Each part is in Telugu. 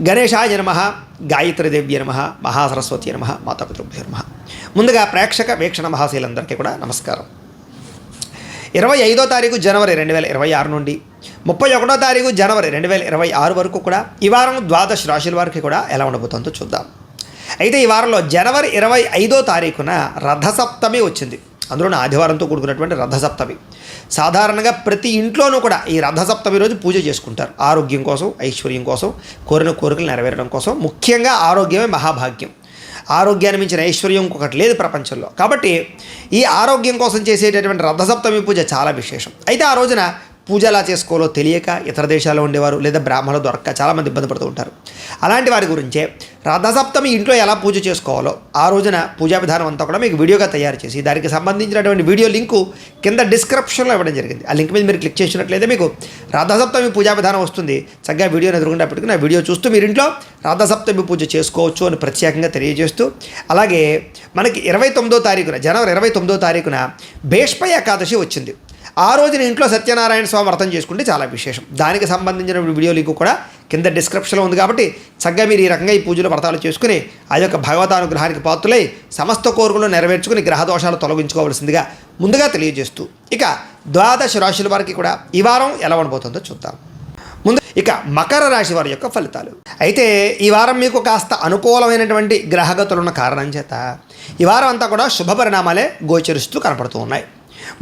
గణేశాయ నమః, గాయత్రీదేవ్య నమః, మహాసరస్వతి నమః, మాతాపితృభ్యో నమః. ముందుగా ప్రేక్షక వీక్షణ మహాశీలందరికీ కూడా నమస్కారం. 25వ తారీఖు జనవరి 2026 నుండి 31వ తారీఖు జనవరి 2026 వరకు కూడా ఈ వారం ద్వాదశ రాశుల వారికి కూడా ఎలా ఉండబోతుందో చూద్దాం. అయితే ఈ వారంలో జనవరి 25వ తారీఖున రథసప్తమి వచ్చింది. అందులో ఆదివారంతో కూడుకున్నటువంటి రథసప్తమి. సాధారణంగా ప్రతి ఇంట్లోనూ కూడా ఈ రథసప్తమి రోజు పూజ చేసుకుంటారు. ఆరోగ్యం కోసం, ఐశ్వర్యం కోసం, కోరిన కోరికలు నెరవేరడం కోసం. ముఖ్యంగా ఆరోగ్యమే మహాభాగ్యం. ఆరోగ్యాన్ని మించిన ఐశ్వర్యం ఇంకొకటి లేదు ప్రపంచంలో. కాబట్టి ఈ ఆరోగ్యం కోసం చేసేటటువంటి రథసప్తమి పూజ చాలా విశేషం. అయితే ఆ రోజున పూజ ఎలా చేసుకోవాలో తెలియక ఇతర దేశాల్లో ఉండేవారు లేదా బ్రాహ్మణులు దొరక్క చాలామంది ఇబ్బంది పడుతూ ఉంటారు. అలాంటి వారి గురించే రథసప్తమి ఇంట్లో ఎలా పూజ చేసుకోవాలో ఆ రోజున పూజా విధానం అంతా కూడా మీకు వీడియోగా తయారు చేసి దానికి సంబంధించినటువంటి వీడియో లింకు కింద డిస్క్రిప్షన్లో ఇవ్వడం జరిగింది. ఆ లింక్ మీద మీరు క్లిక్ చేసినట్లయితే మీకు రథసప్తమి పూజా విధానం వస్తుంది. చక్కగా వీడియోని ఎదురుకుండా పెట్టుకుని ఆ వీడియో చూస్తూ మీరు ఇంట్లో రథసప్తమి పూజ చేసుకోవచ్చు అని ప్రత్యేకంగా తెలియజేస్తూ, అలాగే మనకి 29వ తారీఖున జనవరి 29వ తారీఖున భీష్మ ఏకాదశి వచ్చింది. ఆ రోజున ఇంట్లో సత్యనారాయణ స్వామి వ్రతం చేసుకుంటే చాలా విశేషం. దానికి సంబంధించిన వీడియో లింకు కూడా కింద డిస్క్రిప్షన్లో ఉంది. కాబట్టి చక్కగా మీరు ఈ రకంగా ఈ పూజలు వ్రతాలు చేసుకుని ఆ యొక్క భగవతానుగ్రహానికి పాత్రులై సమస్త కోరికలు నెరవేర్చుకుని గ్రహదోషాలు తొలగించుకోవాల్సిందిగా ముందుగా తెలియజేస్తూ, ఇక ద్వాదశ రాశుల వారికి కూడా ఈ వారం ఎలా ఉండబోతుందో చూద్దాం. ముందు ఇక మకర రాశి వారి యొక్క ఫలితాలు. అయితే ఈ వారం మీకు కాస్త అనుకూలమైనటువంటి గ్రహగతులు ఉన్న కారణం చేత ఈ వారం అంతా కూడా శుభ పరిణామాలే గోచరిస్తూ కనపడుతూ ఉన్నాయి.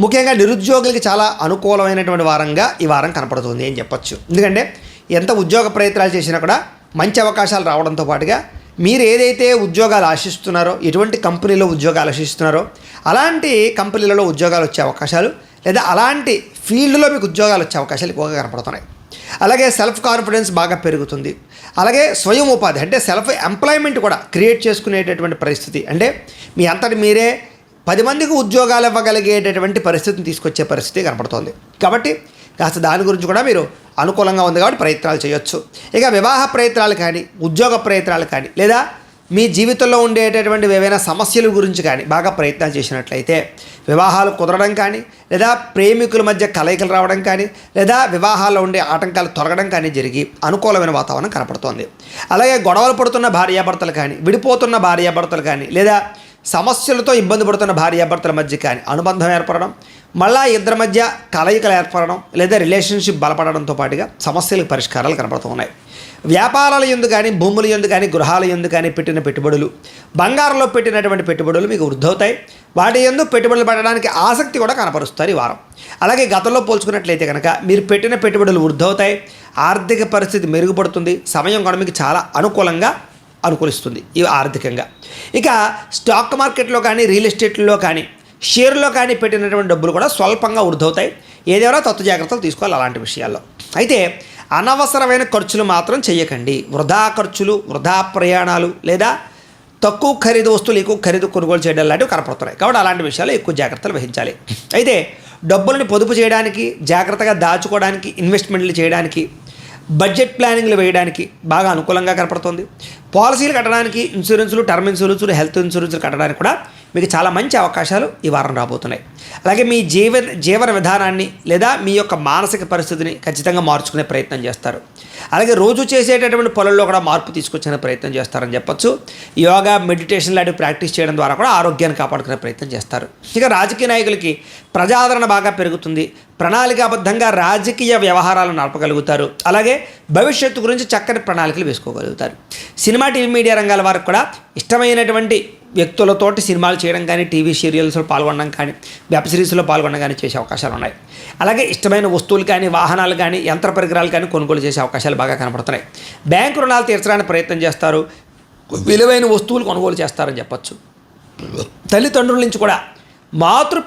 ముఖ్యంగా నిరుద్యోగులకి చాలా అనుకూలమైనటువంటి వారంగా ఈ వారం కనపడుతుంది అని చెప్పొచ్చు. ఎందుకంటే ఎంత ఉద్యోగ ప్రయత్నాలు చేసినా కూడా మంచి అవకాశాలు రావడంతో పాటుగా మీరు ఏదైతే ఉద్యోగాలు ఆశిస్తున్నారో, ఎటువంటి కంపెనీలో ఉద్యోగాలు ఆశిస్తున్నారో అలాంటి కంపెనీలలో ఉద్యోగాలు వచ్చే అవకాశాలు లేదా అలాంటి ఫీల్డ్లో మీకు ఉద్యోగాలు వచ్చే అవకాశాలు ఎక్కువగా కనపడుతున్నాయి. అలాగే సెల్ఫ్ కాన్ఫిడెన్స్ బాగా పెరుగుతుంది. అలాగే స్వయం ఉపాధి అంటే సెల్ఫ్ ఎంప్లాయ్మెంట్ కూడా క్రియేట్ చేసుకునేటటువంటి పరిస్థితి, అంటే మీ అంతటి మీరే 10 మందికి ఉద్యోగాలు ఇవ్వగలిగేటటువంటి పరిస్థితిని తీసుకొచ్చే పరిస్థితి కనపడుతోంది. కాబట్టి కాస్త దాని గురించి కూడా మీరు అనుకూలంగా ఉంది కాబట్టి ప్రయత్నాలు చేయొచ్చు. ఇక వివాహ ప్రయత్నాలు కానీ, ఉద్యోగ ప్రయత్నాలు కానీ, లేదా మీ జీవితంలో ఉండేటటువంటి ఏవైనా సమస్యల గురించి కానీ బాగా ప్రయత్నాలు చేసినట్లయితే వివాహాలు కుదరడం కానీ, లేదా ప్రేమికుల మధ్య కలయికలు రావడం కానీ, లేదా వివాహాల్లో ఉండే ఆటంకాలు తొలగడం కానీ జరిగి అనుకూలమైన వాతావరణం కనపడుతోంది. అలాగే గొడవలు పడుతున్న భార్యాభర్తలు కానీ, విడిపోతున్న భార్యాభర్తలు కానీ, లేదా సమస్యలతో ఇబ్బంది పడుతున్న భార్యాభర్తల మధ్య కానీ అనుబంధం ఏర్పడడం, మళ్ళా ఇద్దరి మధ్య కలయికలు ఏర్పడడం, లేదా రిలేషన్షిప్ బలపడడంతో పాటుగా సమస్యలకు పరిష్కారాలు కనపడుతూ ఉన్నాయి. వ్యాపారాల యందు కానీ, భూముల యందు కానీ, గృహాల యందు కానీ పెట్టిన పెట్టుబడులు, బంగారంలో పెట్టినటువంటి పెట్టుబడులు మీకు వృద్ధవుతాయి. వాటి యందు పెట్టుబడులు పెట్టడానికి ఆసక్తి కూడా కనపరుస్తారు ఈ వారం. అలాగే గతంలో పోల్చుకున్నట్లయితే కనుక మీరు పెట్టిన పెట్టుబడులు వృద్ధవుతాయి, ఆర్థిక పరిస్థితి మెరుగుపడుతుంది, సమయం కూడా మీకు చాలా అనుకూలిస్తుంది ఈ ఆర్థికంగా. ఇక స్టాక్ మార్కెట్లో కానీ, రియల్ ఎస్టేట్లో కానీ, షేర్లో కానీ పెట్టినటువంటి డబ్బులు కూడా స్వల్పంగా వృద్ధవుతాయి. ఏదైనా తత్తు జాగ్రత్తలు తీసుకోవాలి అలాంటి విషయాల్లో. అయితే అనవసరమైన ఖర్చులు మాత్రం చేయకండి. వృధా ఖర్చులు, వృధా ప్రయాణాలు, లేదా తక్కువ ఖరీదు వస్తువులు ఎక్కువ ఖరీదు కొనుగోలు చేయడం లాంటివి కనపడుతున్నాయి. కాబట్టి అలాంటి విషయాల్లో ఎక్కువ జాగ్రత్తలు వహించాలి. అయితే డబ్బులను పొదుపు చేయడానికి, జాగ్రత్తగా దాచుకోవడానికి, ఇన్వెస్ట్మెంట్లు చేయడానికి, బడ్జెట్ ప్లానింగ్లు వేయడానికి బాగా అనుకూలంగా కనపడుతుంది. పాలసీలు కట్టడానికి, ఇన్సూరెన్సులు, టర్మ్ ఇన్సూరెన్సులు, హెల్త్ ఇన్సూరెన్సులు కట్టడానికి కూడా మీకు చాలా మంచి అవకాశాలు ఈ వారం రాబోతున్నాయి. అలాగే మీ జీవన విధానాన్ని లేదా మీ యొక్క మానసిక పరిస్థితిని ఖచ్చితంగా మార్చుకునే ప్రయత్నం చేస్తారు. అలాగే రోజు చేసేటటువంటి పనుల్లో కూడా మార్పు తీసుకొచ్చే ప్రయత్నం చేస్తారని చెప్పొచ్చు. యోగా, మెడిటేషన్ లాంటివి ప్రాక్టీస్ చేయడం ద్వారా కూడా ఆరోగ్యాన్ని కాపాడుకునే ప్రయత్నం చేస్తారు. ఇక రాజకీయ నాయకులకి ప్రజాదరణ బాగా పెరుగుతుంది. ప్రణాళికాబద్ధంగా రాజకీయ వ్యవహారాలను నడపగలుగుతారు. అలాగే భవిష్యత్తు గురించి చక్కని ప్రణాళికలు వేసుకోగలుగుతారు. సినిమా, టీవీ, మీడియా రంగాల వారికి కూడా ఇష్టమైనటువంటి వ్యక్తులతోటి సినిమాలు చేయడం కానీ, టీవీ సీరియల్స్లో పాల్గొనడం కానీ, వెబ్ సిరీస్లో పాల్గొనడం కానీ చేసే అవకాశాలు ఉన్నాయి. అలాగే ఇష్టమైన వస్తువులు కానీ, వాహనాలు కానీ, యంత్ర పరికరాలు కానీ కొనుగోలు చేసే అవకాశాలు బాగా కనపడుతున్నాయి. బ్యాంకు రుణాలు తీర్చడానికి ప్రయత్నం చేస్తారు. విలువైన వస్తువులు కొనుగోలు చేస్తారని చెప్పచ్చు. తల్లిదండ్రుల నుంచి కూడా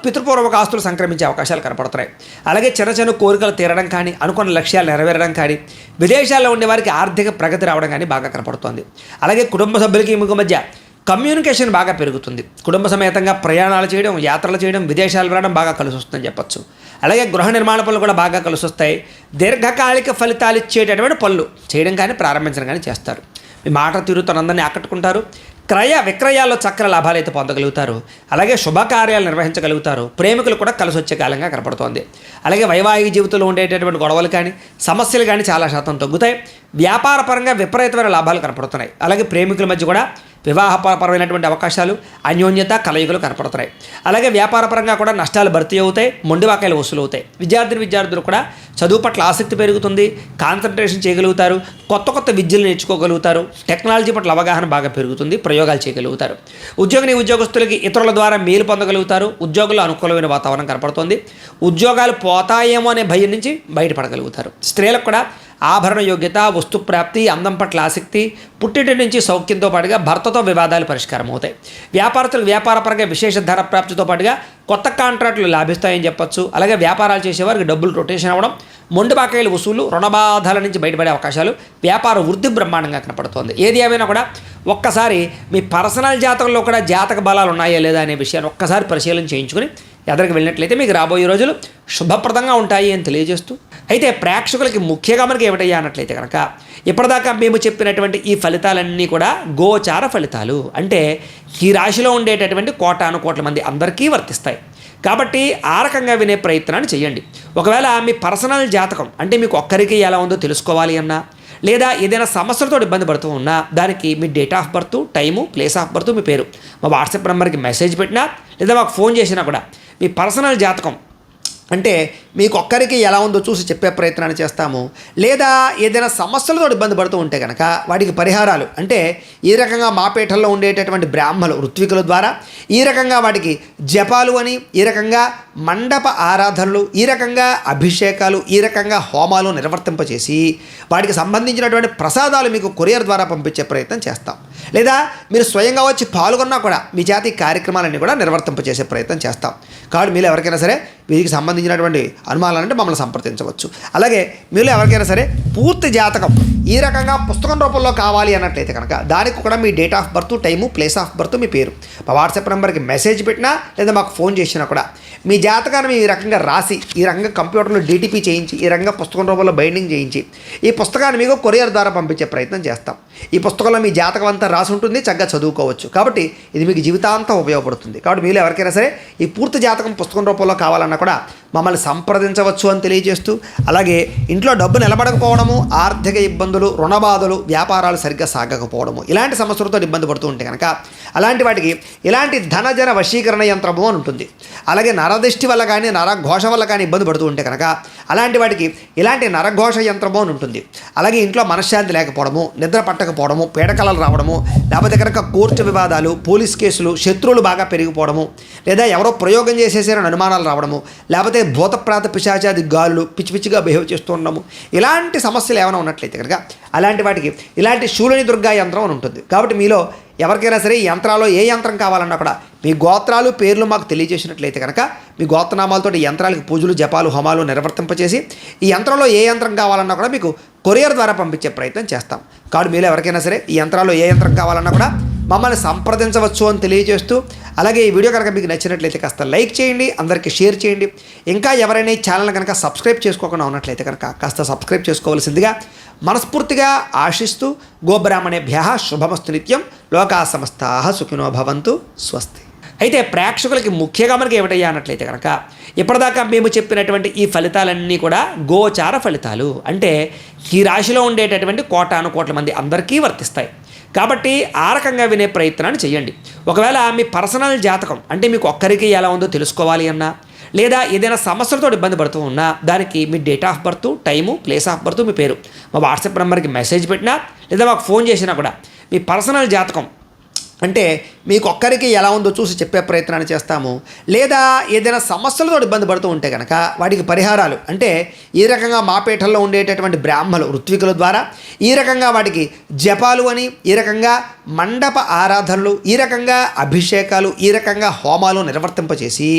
పితృపూర్వక ఆస్తులు సంక్రమించే అవకాశాలు కనపడుతున్నాయి. అలాగే చిన్న చిన్న కోరికలు తీరడం కానీ, అనుకున్న లక్ష్యాలు నెరవేరడం కానీ, విదేశాల్లో ఉండే వారికి ఆర్థిక ప్రగతి రావడం కానీ బాగా కనపడుతోంది. అలాగే కుటుంబ సభ్యులకి మీకు మధ్య కమ్యూనికేషన్ బాగా పెరుగుతుంది. కుటుంబ సమేతంగా ప్రయాణాలు చేయడం, యాత్రలు చేయడం, విదేశాలు వెళ్ళడం బాగా కలిసి వస్తుందని చెప్పచ్చు. అలాగే గృహ నిర్మాణ పనులు కూడా బాగా కలిసి వస్తాయి. దీర్ఘకాలిక ఫలితాలు ఇచ్చేటటువంటి పనులు చేయడం కానీ, ప్రారంభించడం కానీ చేస్తారు. మీ మాట తీరుతో అందరినీ ఆకట్టుకుంటారు. క్రయ విక్రయాల్లో చక్కని లాభాలు అయితే పొందగలుగుతారు. అలాగే శుభకార్యాలు నిర్వహించగలుగుతారు. ప్రేమికులు కూడా కలిసి వచ్చే కాలంగా కనపడుతోంది. అలాగే వైవాహిక జీవితంలో ఉండేటటువంటి గొడవలు కానీ సమస్యలు కానీ చాలా శాతం తగ్గుతాయి. వ్యాపార పరంగా విపరీతమైన లాభాలు కనపడుతున్నాయి. అలాగే ప్రేమికుల మధ్య కూడా వివాహపరమైనటువంటి అవకాశాలు, అన్యోన్యత, కలయికలు కనపడుతున్నాయి. అలాగే వ్యాపారపరంగా కూడా నష్టాలు భర్తీ అవుతాయి, మొండివాకాయలు వసూలు అవుతాయి. విద్యార్థులు కూడా చదువు పట్ల ఆసక్తి పెరుగుతుంది, కాన్సన్ట్రేషన్ చేయగలుగుతారు, కొత్త విద్యలు నేర్చుకోగలుగుతారు, టెక్నాలజీ పట్ల అవగాహన బాగా పెరుగుతుంది, ప్రయోగాలు చేయగలుగుతారు. ఉద్యోగస్తులకి ఇతరుల ద్వారా మేలు పొందగలుగుతారు. ఉద్యోగుల్లో అనుకూలమైన వాతావరణం కనపడుతుంది. ఉద్యోగాలు పోతాయేమో అనే భయం నుంచి బయటపడగలుగుతారు. స్త్రీలకు కూడా ఆభరణ యోగ్యత, వస్తు ప్రాప్తి, అందం పట్ల ఆసక్తి, పుట్టింటి నుంచి సౌఖ్యంతో పాటుగా భర్తతో వివాదాలు పరిష్కారం అవుతాయి. వ్యాపారస్తులకు వ్యాపారపరంగా విశేష ధన ప్రాప్తితో పాటుగా కొత్త కాంట్రాక్టులు లాభిస్తాయని చెప్పొచ్చు. అలాగే వ్యాపారాలు చేసేవారికి డబ్బులు రొటేషన్ అవ్వడం, మొండి బాకాయల వసూలు, రుణబాధల నుంచి బయటపడే అవకాశాలు, వ్యాపార వృద్ధి బ్రహ్మాండంగా కనపడుతోంది. ఏది ఏమైనా కూడా ఒక్కసారి మీ పర్సనల్ జాతకంలో కూడా జాతక బలాలు ఉన్నాయా లేదా అనే విషయాన్ని ఒక్కసారి పరిశీలన చేయించుకుని ఎదరికి వెళ్ళినట్లయితే మీకు రాబోయే రోజులు శుభప్రదంగా ఉంటాయి అని తెలియజేస్తూ, అయితే ప్రేక్షకులకి ముఖ్యంగా మనకి ఏమిటయ్యా అన్నట్లయితే కనుక ఇప్పటిదాకా మేము చెప్పినటువంటి ఈ ఫలితాలన్నీ కూడా గోచార ఫలితాలు. అంటే ఈ రాశిలో ఉండేటటువంటి కోటాను మంది అందరికీ వర్తిస్తాయి. కాబట్టి ఆ రకంగా వినే ప్రయత్నాన్ని చేయండి. ఒకవేళ మీ పర్సనల్ జాతకం అంటే మీకు ఒక్కరికి ఎలా ఉందో తెలుసుకోవాలి అన్నా, లేదా ఏదైనా సమస్యలతో ఇబ్బంది పడుతూ ఉన్నా, దానికి మీ date of birth, time, place of birth, మీ పేరు మా వాట్సాప్ నెంబర్కి మెసేజ్ పెట్టినా, లేదా మాకు ఫోన్ చేసినా కూడా మీ పర్సనల్ జాతకం అంటే మీకు ఒక్కరికి ఎలా ఉందో చూసి చెప్పే ప్రయత్నాన్ని చేస్తాము. లేదా ఏదైనా సమస్యలతో ఇబ్బంది పడుతూ ఉంటే కనుక వాటికి పరిహారాలు అంటే ఈ రకంగా మా పీఠంలో ఉండేటటువంటి బ్రాహ్మలు ఋత్వికుల ద్వారా ఈ రకంగా వాటికి జపాలు అని, ఈ రకంగా మండప ఆరాధనలు, ఈ రకంగా అభిషేకాలు, ఈ రకంగా హోమాలు నిర్వర్తింపచేసి వాటికి సంబంధించినటువంటి ప్రసాదాలు మీకు కొరియర్ ద్వారా పంపించే ప్రయత్నం చేస్తాం. లేదా మీరు స్వయంగా వచ్చి పాల్గొన్నా కూడా మీ జాతి కార్యక్రమాలన్నీ కూడా నిర్వర్తింపచేసే ప్రయత్నం చేస్తాం. కాబట్టి మీరు ఎవరికైనా సరే వీరికి సంబంధించినటువంటి అనుమానాలంటే మమ్మల్ని సంప్రదించవచ్చు. అలాగే మీరు ఎవరికైనా సరే పూర్తి జాతకం ఈ రకంగా పుస్తకం రూపంలో కావాలి అన్నట్లయితే కనుక దానికి కూడా మీ date of birth, time, place of birth, మీ పేరు మా వాట్సాప్ నెంబర్కి మెసేజ్ పెట్టినా, లేదా మాకు ఫోన్ చేసినా కూడా మీ జాతకాన్ని ఈ రకంగా రాసి, ఈ రకంగా కంప్యూటర్లో డీటీపీ చేయించి, ఈ రకంగా పుస్తకం రూపంలో బైండింగ్ చేయించి ఈ పుస్తకాన్ని మీకు కొరియర్ ద్వారా పంపించే ప్రయత్నం చేస్తాం. ఈ పుస్తకంలో మీ జాతకం అంతా రాసి ఉంటుంది, చక్కగా చదువుకోవచ్చు. కాబట్టి ఇది మీకు జీవితాంతం ఉపయోగపడుతుంది. కాబట్టి మీరు ఎవరికైనా సరే ఈ పూర్తి జాతకం పుస్తకం రూపంలో కావాలన్నా కూడా మమ్మల్ని సంప్రదించవచ్చు అని తెలియజేస్తూ, అలాగే ఇంట్లో డబ్బు నిలబడకపోవడము, ఆర్థిక ఇబ్బందులు, రుణబాధలు, వ్యాపారాలు సరిగ్గా సాగకపోవడము, ఇలాంటి సమస్యలతో ఇబ్బంది పడుతూ ఉంటే కనుక అలాంటి వాటికి ఇలాంటి ధనజన వశీకరణ యంత్రము అని ఉంటుంది. అలాగే నరదృష్టి వల్ల కానీ, నరఘోష వల్ల కానీ ఇబ్బంది పడుతూ ఉంటే కనుక అలాంటి వాటికి ఇలాంటి నరఘోష యంత్రము అని ఉంటుంది. అలాగే ఇంట్లో మనశ్శాంతి లేకపోవడము, నిద్ర పట్టకపోవడము, పీడకలలు రావడము, లేకపోతే కనుక కోర్టు వివాదాలు, పోలీస్ కేసులు, శత్రువులు బాగా పెరిగిపోవడము, లేదా ఎవరో ప్రయోగం చేసేసారని అనుమానాలు రావడము, లేకపోతే భూతప్రాత పిశాచాది గాలులు పిచ్చిగా బిహేవ్ చేస్తూ ఉండము, ఇలాంటి సమస్యలు ఏమైనా ఉన్నట్లయితే కనుక అలాంటి వాటికి ఇలాంటి శూలిని దుర్గా యంత్రం అని ఉంటుంది. కాబట్టి మీలో ఎవరికైనా సరే ఈ యంత్రాల్లో ఏ యంత్రం కావాలన్నా కూడా మీ గోత్రాలు, పేర్లు మాకు తెలియజేసినట్లయితే కనుక మీ గోత్రనామాలతో ఈ యంత్రాలకు పూజలు, జపాలు, హోమాలు నిర్వర్తింపచేసి ఈ యంత్రంలో ఏ యంత్రం కావాలన్నా కూడా మీకు కొరియర్ ద్వారా పంపించే ప్రయత్నం చేస్తాం. కాబట్టి మీరు ఎవరికైనా సరే ఈ యంత్రాల్లో ఏ యంత్రం కావాలన్నా కూడా మమ్మల్ని సంప్రదించవచ్చు అని తెలియజేస్తూ, అలాగే ఈ వీడియో కనుక మీకు నచ్చినట్లయితే కాస్త లైక్ చేయండి, అందరికీ షేర్ చేయండి. ఇంకా ఎవరైనా ఈ ఛానల్ కనుక సబ్స్క్రైబ్ చేసుకోకుండా ఉన్నట్లయితే కనుక కాస్త సబ్స్క్రైబ్ చేసుకోవాల్సిందిగా మనస్ఫూర్తిగా ఆశిస్తూ, గోబ్రాహ్మణేభ్యః శుభమస్తు నిత్యం, లోకా సమస్తాః సుఖినో భవంతు, స్వస్తి. అయితే ప్రేక్షకులకి ముఖ్యంగా మనకి ఏమిటయ్యా అన్నట్లయితే కనుక ఇప్పటిదాకా మేము చెప్పినటువంటి ఈ ఫలితాలన్నీ కూడా గోచార ఫలితాలు. అంటే ఈ రాశిలో ఉండేటటువంటి కోటాను మంది అందరికీ వర్తిస్తాయి. కాబట్టి ఆ రకంగా వినే ప్రయత్నాన్ని చేయండి. ఒకవేళ మీ పర్సనల్ జాతకం అంటే మీకు ఒక్కరికి ఎలా ఉందో తెలుసుకోవాలి అన్నా, లేదా ఏదైనా సమస్యలతో ఇబ్బంది పడుతూ ఉన్నా, దానికి మీ date of birth, time, place of birth, మీ పేరు మా వాట్సాప్ నెంబర్కి మెసేజ్ పెట్టినా, లేదా మాకు ఫోన్ చేసినా కూడా మీ పర్సనల్ జాతకం అంటే మీకు ఒక్కరికి ఎలా ఉందో చూసి చెప్పే ప్రయత్నాన్ని చేస్తాము. లేదా ఏదైనా సమస్యలతో ఇబ్బంది పడుతూ ఉంటే కనుక వాటికి పరిహారాలు అంటే ఈ రకంగా మా పీఠంలో ఉండేటటువంటి బ్రాహ్మలు ఋత్వికుల ద్వారా ఈ రకంగా వాటికి జపాలు అని, ఈ రకంగా మండప ఆరాధనలు, ఈ రకంగా అభిషేకాలు, ఈ రకంగా హోమాలు నిర్వర్తింపచేసి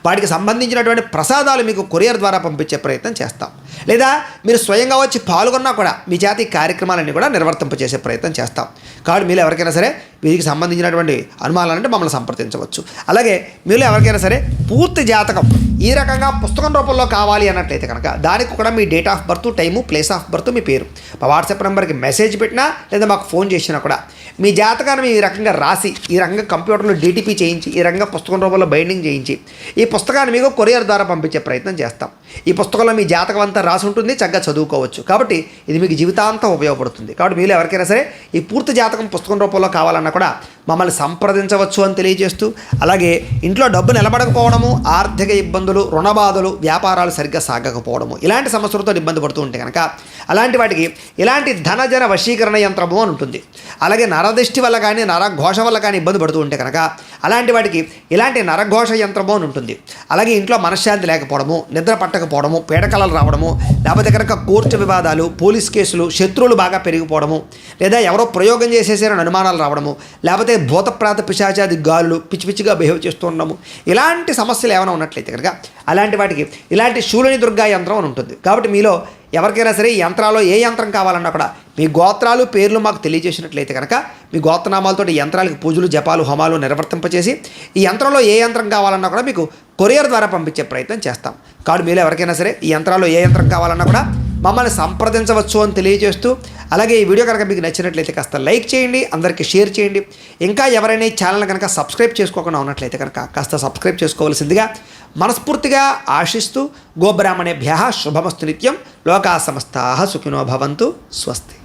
వాటికి సంబంధించినటువంటి ప్రసాదాలు మీకు కొరియర్ ద్వారా పంపించే ప్రయత్నం చేస్తాం. లేదా మీరు స్వయంగా వచ్చి పాల్గొన్నా కూడా మీ జాతి కార్యక్రమాలన్నీ కూడా నిర్వర్తింపచేసే ప్రయత్నం చేస్తాం. కాబట్టి మీరు ఎవరికైనా సరే వీరికి సంబంధించినటువంటి అనుమానాలంటే మమ్మల్ని సంప్రదించవచ్చు. అలాగే మీరు ఎవరికైనా సరే పూర్తి జాతకం ఈ రకంగా పుస్తకం రూపంలో కావాలి అన్నట్లయితే కనుక దానికి కూడా మీ date of birth, time, place of birth, మీ పేరు మా వాట్సాప్ నెంబర్కి మెసేజ్ పెట్టినా, లేదా మాకు ఫోన్ చేసినా కూడా మీ జాతకాన్ని ఈ రకంగా రాసి, ఈ రకంగా కంప్యూటర్లో DTP చేయించి, ఈ రకంగా పుస్తకం రూపంలో బైండింగ్ చేయించి, ఈ పుస్తకాన్ని మీకు కొరియర్ ద్వారా పంపించే ప్రయత్నం చేస్తాం. ఈ పుస్తకంలో మీ జాతకం అంతా రాసి ఉంటుంది, చక్కగా చదువుకోవచ్చు. కాబట్టి ఇది మీకు జీవితాంతం ఉపయోగపడుతుంది. కాబట్టి మీరు ఎవరికైనా సరే ఈ పూర్తి జాతకం పుస్తకం రూపంలో కావాలన్నా కూడా మమ్మల్ని సంప్రదించవచ్చు అని తెలియజేస్తూ, అలాగే ఇంట్లో డబ్బు నిలబడకపోవడము, ఆర్థిక ఇబ్బందులు, రుణబాధలు, వ్యాపారాలు సరిగ్గా సాగకపోవడము, ఇలాంటి సమస్యలతో ఇబ్బంది పడుతూ ఉంటే కనుక అలాంటి వాటికి ఇలాంటి ధనజన వశీకరణ యంత్రము అని ఉంటుంది. అలాగే నరదృష్టి వల్ల కానీ నరఘోష వల్ల కానీ ఇబ్బంది పడుతూ ఉంటే కనుక అలాంటి వాటికి ఇలాంటి నరఘోష యంత్రము అని ఉంటుంది. అలాగే ఇంట్లో మనశ్శాంతి లేకపోవడము, నిద్ర పట్టకపోవడము, పీడకలలు రావడము, లేకపోతే కనుక కోర్టు వివాదాలు, పోలీస్ కేసులు, శత్రువులు బాగా పెరిగిపోవడము, లేదా ఎవరో ప్రయోగం చేసేసారని అనుమానాలు రావడము, లేకపోతే భూతప్రాత పిశాచాది గాలులు పిచ్చి పిచ్చిగా బిహేవ్ చేస్తూ ఉండము, ఇలాంటి సమస్యలు ఏమైనా ఉన్నట్లయితే కనుక అలాంటి వాటికి ఇలాంటి శూలిని దుర్గా యంత్రం అని ఉంటుంది. కాబట్టి మీలో ఎవరికైనా సరే ఈ యంత్రాల్లో ఏ యంత్రం కావాలన్నా కూడా మీ గోత్రాలు పేర్లు మాకు తెలియజేసినట్లయితే కనుక మీ గోత్రనామాలతో ఈ యంత్రాలకు పూజలు, జపాలు, హోమాలు నిర్వర్తింపచేసి ఈ యంత్రంలో ఏ యంత్రం కావాలన్నా కూడా మీకు కొరియర్ ద్వారా పంపించే ప్రయత్నం చేస్తాం. కాబట్టి మీరు ఎవరికైనా సరే ఈ యంత్రాల్లో ఏ యంత్రం కావాలన్నా కూడా మమ్మల్ని సంప్రదించవచ్చు అని తెలియజేస్తూ, అలాగే ఈ వీడియో కనుక మీకు నచ్చినట్లయితే కాస్త లైక్ చేయండి, అందరికీ షేర్ చేయండి. ఇంకా ఎవరైనా ఈ ఛానల్ కనుక సబ్స్క్రైబ్ చేసుకోకుండా ఉన్నట్లయితే కనుక కాస్త సబ్స్క్రైబ్ చేసుకోవాల్సిందిగా మనస్ఫూర్తిగా ఆశిస్తూ, గోబ్రాహ్మణేభ్యః శుభమస్తు నిత్యం. లోకా సమస్తాః సుఖినో భవంతు. స్వస్తి.